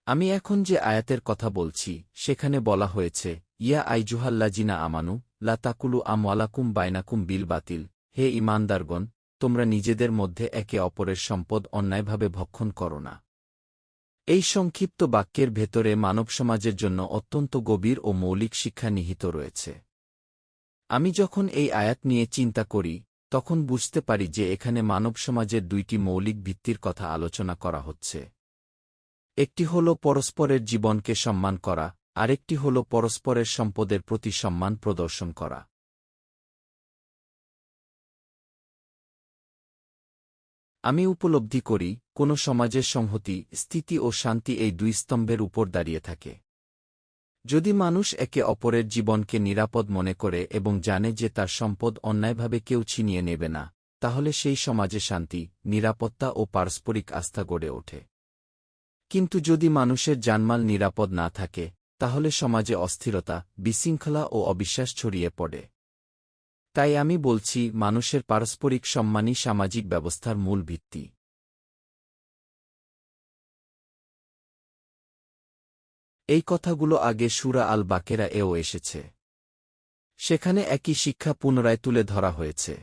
আমি এখন যে আয়াতের কথা বলছি সেখানে বলা হয়েছে, ইয়া আইজুহাল্লাজিনা আমানু লা তাকুলু আমওয়ালাকুম বাইনাকুম বিল বাতিল, হে ঈমানদারগণ, তোমরা নিজেদের মধ্যে একে অপরের সম্পদ অন্যায়ভাবে ভক্ষণ করো না। এই সংক্ষিপ্ত বাক্যের ভেতরে মানবসমাজের জন্য অত্যন্ত গভীর ও মৌলিক শিক্ষা নিহিত রয়েছে। আমি যখন এই আয়াত নিয়ে চিন্তা করি তখন বুঝতে পারি যে এখানে মানবসমাজের দুইটি মৌলিক ভিত্তির কথা আলোচনা করা হচ্ছে। একটি হল পরস্পরের জীবনকে সম্মান করা, আরেকটি হল পরস্পরের সম্পদের প্রতি সম্মান প্রদর্শন করা। আমি উপলব্ধি করি, কোনো সমাজের সংহতি, স্থিতি ও শান্তি এই দুই স্তম্ভের উপর দাঁড়িয়ে থাকে। যদি মানুষ একে অপরের জীবনকে নিরাপদ মনে করে এবং জানে যে তার সম্পদ অন্যায়ভাবে কেউ ছিনিয়ে নেবে না, তাহলে সেই সমাজে শান্তি, নিরাপত্তা ও পারস্পরিক আস্থা গড়ে ওঠে। কিন্তু যদি মানুষের জানমাল নিরাপদ না থাকে, তাহলে সমাজে অস্থিরতা, বিশৃঙ্খলা ও অবিশ্বাস ছড়িয়ে পড়ে। তাই আমি বলছি, মানুষের পারস্পরিক সম্মানই সামাজিক ব্যবস্থার মূল ভিত্তি। এই কথাগুলো আগে সূরা আল বাকেরা এও এসেছে। সেখানে একই শিক্ষা পুনরায় তুলে ধরা হয়েছে।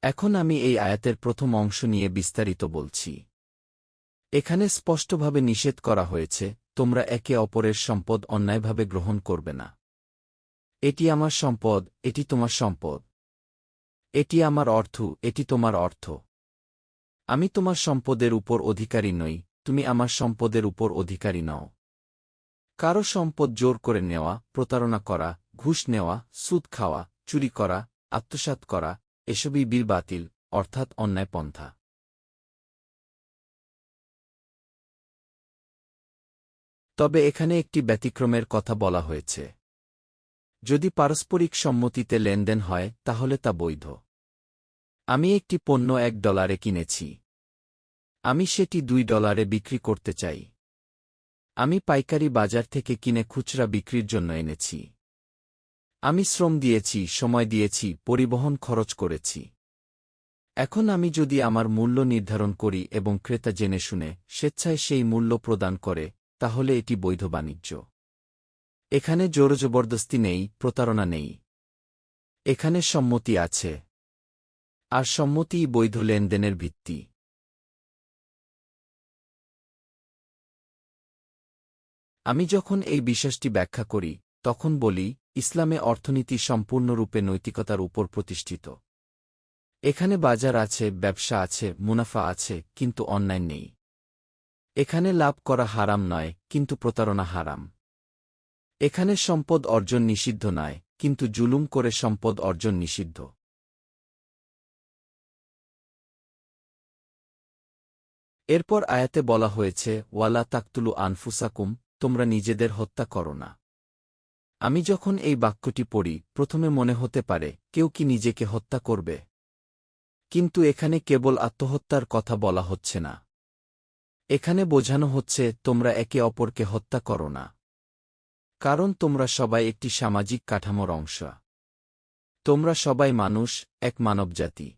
এখন আমি এই আয়াতের প্রথম অংশ নিয়ে বিস্তারিত বলছি। এখানে স্পষ্টভাবে নিষেধ করা হয়েছে, তোমরা একে অপরের সম্পদ অন্যায়ভাবে গ্রহণ করবে না। এটি আমার সম্পদ, এটি তোমার সম্পদ। এটি আমার অর্থ, এটি তোমার অর্থ। আমি তোমার সম্পদের উপর অধিকারী নই, তুমি আমার সম্পদের উপর অধিকারী নও। কারো সম্পদ জোর করে নেওয়া, প্রতারণা করা, ঘুষ নেওয়া, সুদ খাওয়া, চুরি করা, আত্মসাৎ করা, এসবই বিল বাতিল, অর্থাৎ অন্যায় পন্থা। তবে এখানে একটি ব্যতিক্রমের কথা বলা হয়েছে। যদি পারস্পরিক সম্মতিতে লেনদেন হয় তাহলে তা বৈধ। আমি একটি পণ্য $1 কিনেছি। আমি সেটি $2 বিক্রি করতে চাই। আমি পাইকারি বাজার থেকে কিনে খুচরা বিক্রির জন্য এনেছি। আমি শ্রম দিয়েছি, সময় দিয়েছি, পরিবহন খরচ করেছি। এখন আমি যদি আমার মূল্য নির্ধারণ করি এবং ক্রেতা জেনে শুনে স্বেচ্ছায় সেই মূল্য প্রদান করে, তাহলে এটি বৈধ বাণিজ্য। এখানে জোরজবরদস্তি নেই, প্রতারণা নেই। এখানে সম্মতি আছে। আর সম্মতিই বৈধ লেনদেনের ভিত্তি। আমি যখন এই বিশ্বাসটি ব্যাখ্যা করি তখন বলি, ইসলামে অর্থনীতি সম্পূর্ণরূপে নৈতিকতার উপর প্রতিষ্ঠিত। এখানে বাজার আছে, ব্যবসা আছে, মুনাফা আছে, কিন্তু অন্যায় নেই। এখানে লাভ করা হারাম নয়, কিন্তু প্রতারণা হারাম। এখানে সম্পদ অর্জন নিষিদ্ধ নয়, কিন্তু জুলুম করে সম্পদ অর্জন নিষিদ্ধ। এরপর আয়াতে বলা হয়েছে, ওয়ালা তাকতুলু আনফুসাকুম, তোমরা নিজেদের হত্যা করো না। আমি যখন এই বাক্যটি পড়ি প্রথমে মনে হতে পারে, কেউ কি নিজেকে হত্যা করবে? কিন্তু এখানে কেবল আত্মহত্যার কথা বলা হচ্ছে না। এখানে বোঝানো হচ্ছে, তোমরা একে অপরকে হত্যা করো না। কারণ তোমরা সবাই একটি সামাজিক কাঠামোর অংশ। তোমরা সবাই মানুষ, এক মানবজাতি।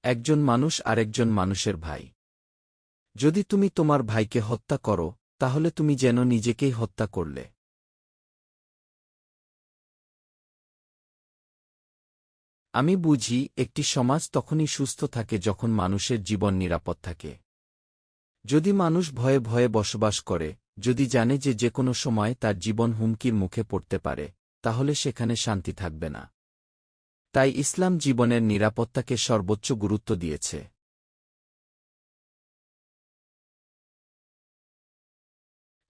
একজন মানুষ আরেকজন মানুষের ভাই। যদি তুমি তোমার ভাইকে হত্যা করো, তাহলে তুমি যেন নিজেকেই হত্যা করলে। আমি বুঝি, একটি সমাজ তখনই সুস্থ থাকে যখন মানুষের জীবন নিরাপদ থাকে। যদি মানুষ ভয়ে ভয়ে বসবাস করে, যদি জানে যে যে কোনো সময় তার জীবন হুমকির মুখে পড়তে পারে, তাহলে সেখানে শান্তি থাকবে না। তাই ইসলাম জীবনের নিরাপত্তাকে সর্বোচ্চ গুরুত্ব দিয়েছে।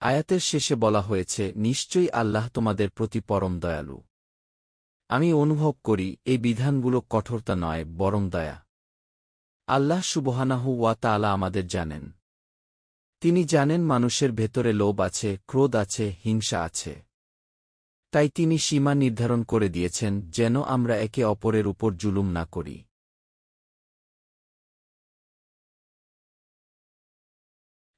আয়াতের শেষে বলা হয়েছে, নিশ্চয়ই আল্লাহ তোমাদের প্রতি পরম দয়ালু। আমি অনুভব করি, এই বিধানগুলো কঠোরতা নয়, বরং দয়া। আল্লাহ সুবহানাহু ওয়া তাআলা আমাদের জানেন। তিনি জানেন মানুষের ভেতরে লোভ আছে, ক্রোধ আছে, হিংসা আছে। তাই তিনি সীমা নির্ধারণ করে দিয়েছেন যেন আমরা একে অপরের উপর জুলুম না করি।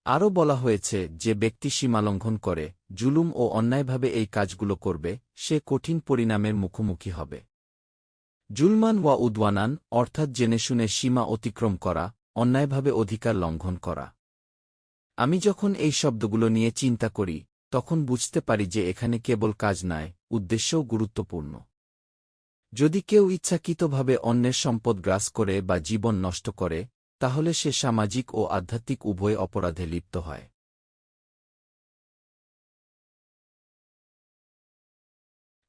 আরও বলা হয়েছে, যে ব্যক্তি সীমালঙ্ঘন করে, জুলুম ও অন্যায়ভাবে এই কাজগুলো করবে, সে কঠিন পরিণামের মুখোমুখি হবে। জুলমান ওয়া উদওয়ানান, অর্থাৎ জেনে শুনে সীমা অতিক্রম করা, অন্যায়ভাবে অধিকার লঙ্ঘন করা। আমি যখন এই শব্দগুলো নিয়ে চিন্তা করি তখন বুঝতে পারি যে এখানে কেবল কাজ নয়, উদ্দেশ্যও গুরুত্বপূর্ণ। যদি কেউ ইচ্ছাকৃতভাবে অন্যের সম্পদ গ্রাস করে বা জীবন নষ্ট করে, তাহলে সে সামাজিক ও আধ্যাত্মিক উভয় অপরাধে লিপ্ত হয়।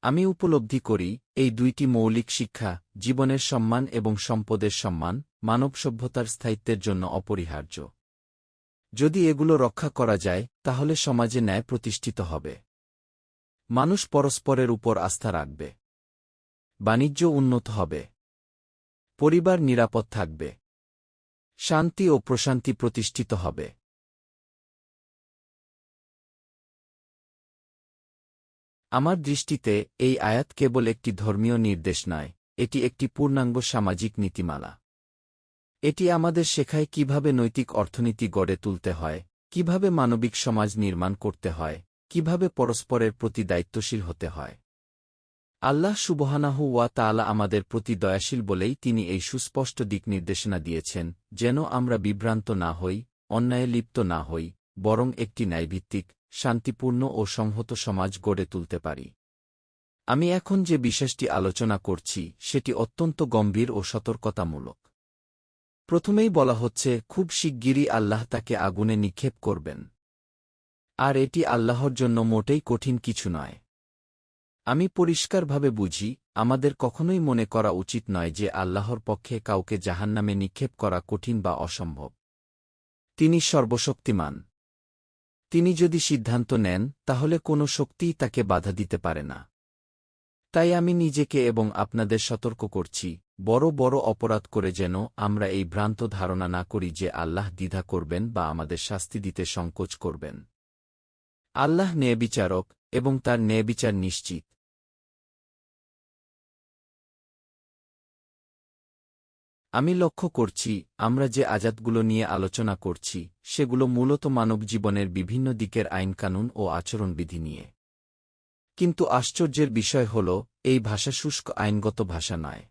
আমি উপলব্ধি করি, এই দুইটি মৌলিক শিক্ষা, জীবনের সম্মান এবং সম্পদের সম্মান, মানব সভ্যতার স্থায়িত্বের জন্য অপরিহার্য। যদি এগুলো রক্ষা করা যায় তাহলে সমাজে ন্যায় প্রতিষ্ঠিত হবে। মানুষ পরস্পরের উপর আস্থা রাখবে। বাণিজ্য উন্নত হবে। পরিবার নিরাপদ থাকবে। শান্তি ও প্রশান্তি প্রতিষ্ঠিত হবে। আমার দৃষ্টিতে এই আয়াত কেবল একটি ধর্মীয় নির্দেশ নয়, এটি একটি পূর্ণাঙ্গ সামাজিক নীতিমালা। এটি আমাদের শেখায় কিভাবে নৈতিক অর্থনীতি গড়ে তুলতে হয়, কিভাবে মানবিক সমাজ নির্মাণ করতে হয়, কিভাবে পরস্পরের প্রতি দায়িত্বশীল হতে হয়। আল্লাহ সুবহানাহু ওয়া তাআলা আমাদের প্রতি দয়াশীল বলেই তিনি এই সুস্পষ্ট দিক নির্দেশনা দিয়েছেন, যেন আমরা বিভ্রান্ত না হই, অন্যায়ে লিপ্ত না হই, বরং একটি ন্যায়ভিত্তিক, শান্তিপূর্ণ ও সংহত সমাজ গড়ে তুলতে পারি। আমি এখন যে বিষয়টি আলোচনা করছি সেটি অত্যন্ত গম্ভীর ও সতর্কতামূলক। প্রথমেই বলা হচ্ছে, খুব শিগগিরই আল্লাহ তাকে আগুনে নিক্ষেপ করবেন। আর এটি আল্লাহর জন্য মোটেই কঠিন কিছু নয়। আমি পরিষ্কারভাবে বুঝি, আমাদের কখনোই মনে করা উচিত নয় যে আল্লাহর পক্ষে কাউকে জাহান্নামে নিক্ষেপ করা কঠিন বা অসম্ভব। তিনি সর্বশক্তিমান। তিনি যদি সিদ্ধান্ত নেন তাহলে কোনো শক্তিই তাকে বাধা দিতে পারে না। তাই আমি নিজেকে এবং আপনাদের সতর্ক করছি, বড় বড় অপরাধ করে যেন আমরা এই ভ্রান্ত ধারণা না করি যে আল্লাহ দ্বিধা করবেন বা আমাদের শাস্তি দিতে সংকোচ করবেন। আল্লাহ ন্যায়বিচারক এবং তার ন্যায়বিচার নিশ্চিত। আমি লক্ষ্য করছি, আমরা যে আযাতগুলো নিয়ে আলোচনা করছি সেগুলো মূলত মানব জীবনের বিভিন্ন দিকের আইনকানুন ও আচরণবিধি নিয়ে। কিন্তু আশ্চর্যের বিষয় হল, এই ভাষা শুষ্ক আইনগত ভাষা নয়।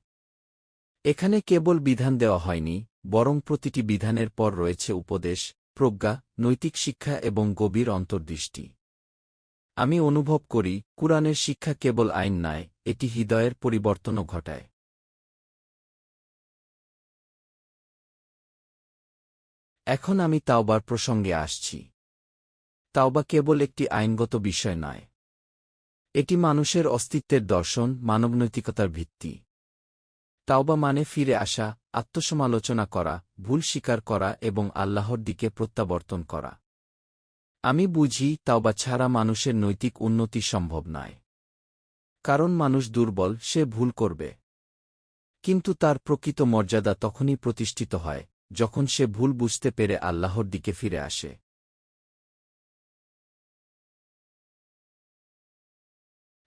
এখানে কেবল বিধান দেওয়া হয়নি, বরং প্রতিটি বিধানের পর রয়েছে উপদেশ, প্রজ্ঞা, নৈতিক শিক্ষা এবং গভীর অন্তর্দৃষ্টি। আমি অনুভব করি, কুরআনের শিক্ষা কেবল আইন নয়, এটি হৃদয়ের পরিবর্তনও ঘটায়। এখন আমি তাওবার প্রসঙ্গে আসছি। তাওবা কেবল একটি আইনগত বিষয় নয়। এটি মানুষের অস্তিত্বের দর্শন, মানবনৈতিকতার ভিত্তি। তাওবা মানে ফিরে আসা, আত্মসমালোচনা করা, ভুল স্বীকার করা এবং আল্লাহর দিকে প্রত্যাবর্তন করা। আমি বুঝি, তাওবা ছাড়া মানুষের নৈতিক উন্নতি সম্ভব নয়। কারণ মানুষ দুর্বল, সে ভুল করবে। কিন্তু তার প্রকৃত মর্যাদা তখনই প্রতিষ্ঠিত হয় যখন সে ভুল বুঝতে পেরে আল্লাহর দিকে ফিরে আসে।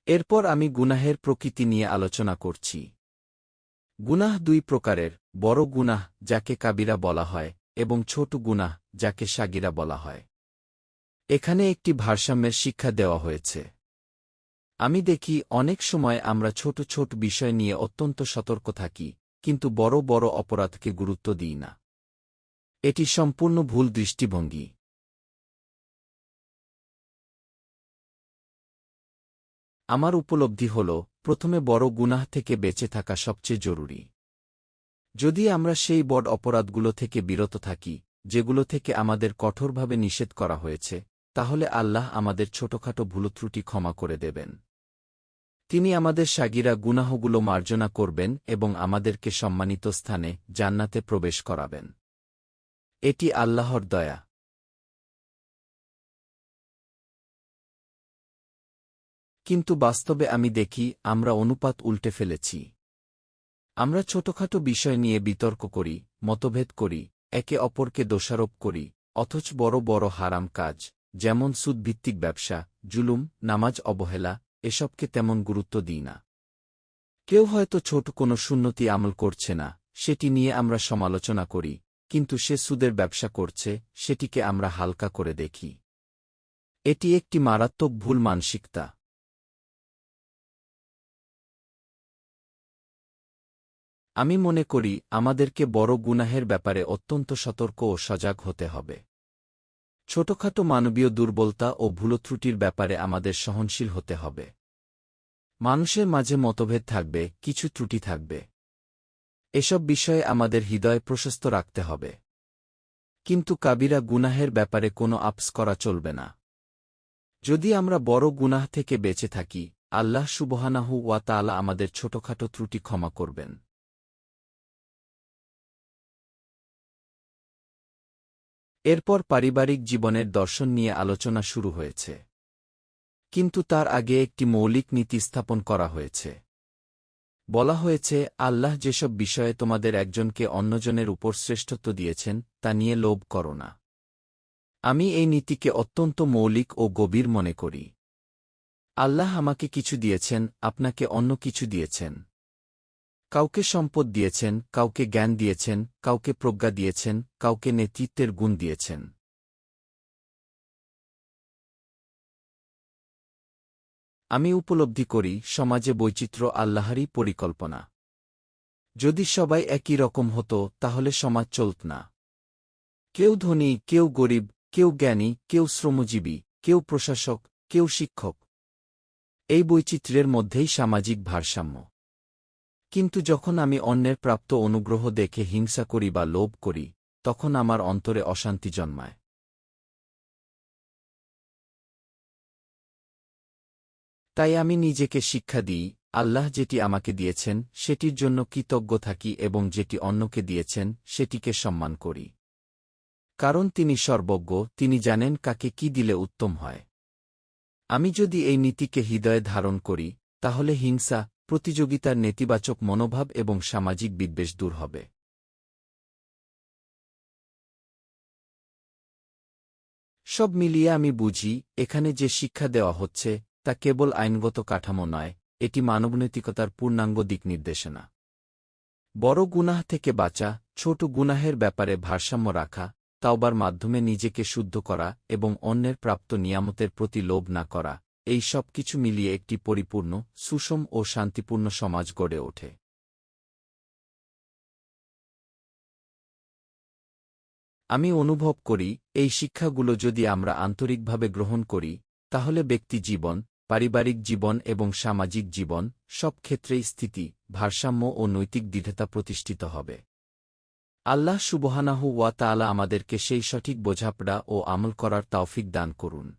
এরপর আমি গুনাহের প্রকৃতি নিয়ে আলোচনা করছি। গুনাহ দুই প্রকারের, বড় গুনাহ যাকে কাবিরা বলা হয় এবং ছোট গুনাহ যাকে সাগিরা বলা হয়। এখানে একটি ভারসাম্যের শিক্ষা দেওয়া হয়েছে। আমি দেখি, অনেক সময় আমরা ছোট ছোট বিষয় নিয়ে অত্যন্ত সতর্ক থাকি, কিন্তু বড় বড় অপরাধকে গুরুত্ব দিই না। এটি সম্পূর্ণ ভুল দৃষ্টিভঙ্গি। আমার উপলব্ধি হল, প্রথমে বড় গুনাহ থেকে বেঁচে থাকা সবচেয়ে জরুরি। যদি আমরা সেই বড় অপরাধগুলো থেকে বিরত থাকি, যেগুলো থেকে আমাদের কঠোরভাবে নিষেধ করা হয়েছে, তাহলে আল্লাহ আমাদের ছোটখাটো ভুলত্রুটি ক্ষমা করে দেবেন। তিনি আমাদের সাগিরা গুনাহগুলো মার্জনা করবেন এবং আমাদেরকে সম্মানিত স্থানে, জান্নাতে প্রবেশ করাবেন। এটি আল্লাহর দয়া। কিন্তু বাস্তবে আমি দেখি, আমরা অনুপাত উল্টে ফেলেছি। আমরা ছোটখাটো বিষয় নিয়ে বিতর্ক করি, মতভেদ করি, একে অপরকে দোষারোপ করি, অথচ বড় বড় হারাম কাজ, যেমন সুদভিত্তিক ব্যবসা, জুলুম, নামাজ অবহেলা, এসবকে তেমন গুরুত্ব দিই না। কেউ হয়তো ছোট কোনো সুন্নতি আমল করছে না, সেটি নিয়ে আমরা সমালোচনা করি, কিন্তু সে সুদের ব্যবসা করছে, সেটিকে আমরা হালকা করে দেখি। এটি একটি মারাত্মক ভুল মানসিকতা। আমি মনে করি, আমাদেরকে বড় গুনাহের ব্যাপারে অত্যন্ত সতর্ক ও সজাগ হতে হবে। ছোটখাটো মানবীয় দুর্বলতা ও ভুলত্রুটির ব্যাপারে আমাদের সহনশীল হতে হবে। মানুষের মাঝে মতভেদ থাকবে, কিছু ত্রুটি থাকবে। এসব বিষয়ে আমাদের হৃদয় প্রশস্ত রাখতে হবে। কিন্তু কাবিরা গুনাহের ব্যাপারে কোনো আপস করা চলবে না। যদি আমরা বড় গুনাহ থেকে বেঁচে থাকি, আল্লাহ সুবহানাহু ওয়া তাআলা আমাদের ছোটখাটো ত্রুটি ক্ষমা করবেন। এরপর পারিবারিক জীবনের দর্শন নিয়ে আলোচনা শুরু হয়েছে। কিন্তু তার আগে একটি মৌলিক নীতি স্থাপন করা হয়েছে। বলা হয়েছে, আল্লাহ যেসব বিষয়ে তোমাদের একজনকে অন্যজনের উপর শ্রেষ্ঠত্ব দিয়েছেন, তা নিয়ে লোভ করো না। আমি এই নীতিকে অত্যন্ত মৌলিক ও গভীর মনে করি। আল্লাহ আমাকে কিছু দিয়েছেন, আপনাকে অন্য কিছু দিয়েছেন। কাউকে সম্পদ দিয়েছেন, কাউকে জ্ঞান দিয়েছেন, কাউকে প্রজ্ঞা দিয়েছেন, কাউকে নেতৃত্বের গুণ দিয়েছেন। আমি উপলব্ধি করি, সমাজে বৈচিত্র্য আল্লাহরই পরিকল্পনা। যদি সবাই একই রকম হতো, তাহলে সমাজ চলত না। কেউ ধনী, কেউ গরিব, কেউ জ্ঞানী, কেউ শ্রমজীবী, কেউ প্রশাসক, কেউ শিক্ষক। এই বৈচিত্র্যের মধ্যেই সামাজিক ভারসাম্য। কিন্তু যখন আমি অন্যের প্রাপ্ত অনুগ্রহ দেখে হিংসা করি বা লোভ করি, তখন আমার অন্তরে অশান্তি জন্মায়। তাই আমি নিজেকে শিক্ষা দিই, আল্লাহ যেটি আমাকে দিয়েছেন সেটির জন্য কৃতজ্ঞ থাকি এবং যেটি অন্যকে দিয়েছেন সেটিকে সম্মান করি। কারণ তিনি সর্বজ্ঞ, তিনি জানেন কাকে কি দিলে উত্তম হয়। আমি যদি এই নীতিকে হৃদয়ে ধারণ করি, তাহলে হিংসা, প্রতিযোগিতার নেতিবাচক মনোভাব এবং সামাজিক বিদ্বেষ দূর হবে। সব মিলিয়ে আমি বুঝি, এখানে যে শিক্ষা দেওয়া হচ্ছে তা কেবল আইনগত কাঠামো নয়, এটি মানবনৈতিকতার পূর্ণাঙ্গ দিক নির্দেশনা। বড় গুনাহ থেকে বাঁচা, ছোট গুনাহের ব্যাপারে ভারসাম্য রাখা, তাওবার মাধ্যমে নিজেকে শুদ্ধ করা এবং অন্যের প্রাপ্ত নিয়ামতের প্রতি লোভ না করা, এই সব কিছু মিলিয়ে একটি পরিপূর্ণ, সুষম ও শান্তিপূর্ণ সমাজ গড়ে ওঠে। আমি অনুভব করি, এই শিক্ষাগুলো যদি আমরা আন্তরিকভাবে গ্রহণ করি, তাহলে ব্যক্তি জীবন, পারিবারিক জীবন এবং সামাজিক জীবন, সব ক্ষেত্রেই স্থিতি, ভারসাম্য ও নৈতিক দৃঢ়তা প্রতিষ্ঠিত হবে। আল্লাহ সুবহানাহু ওয়া তাআলা আমাদেরকে সেই সঠিক বোঝাপড়া ও আমল করার তৌফিক দান করুন।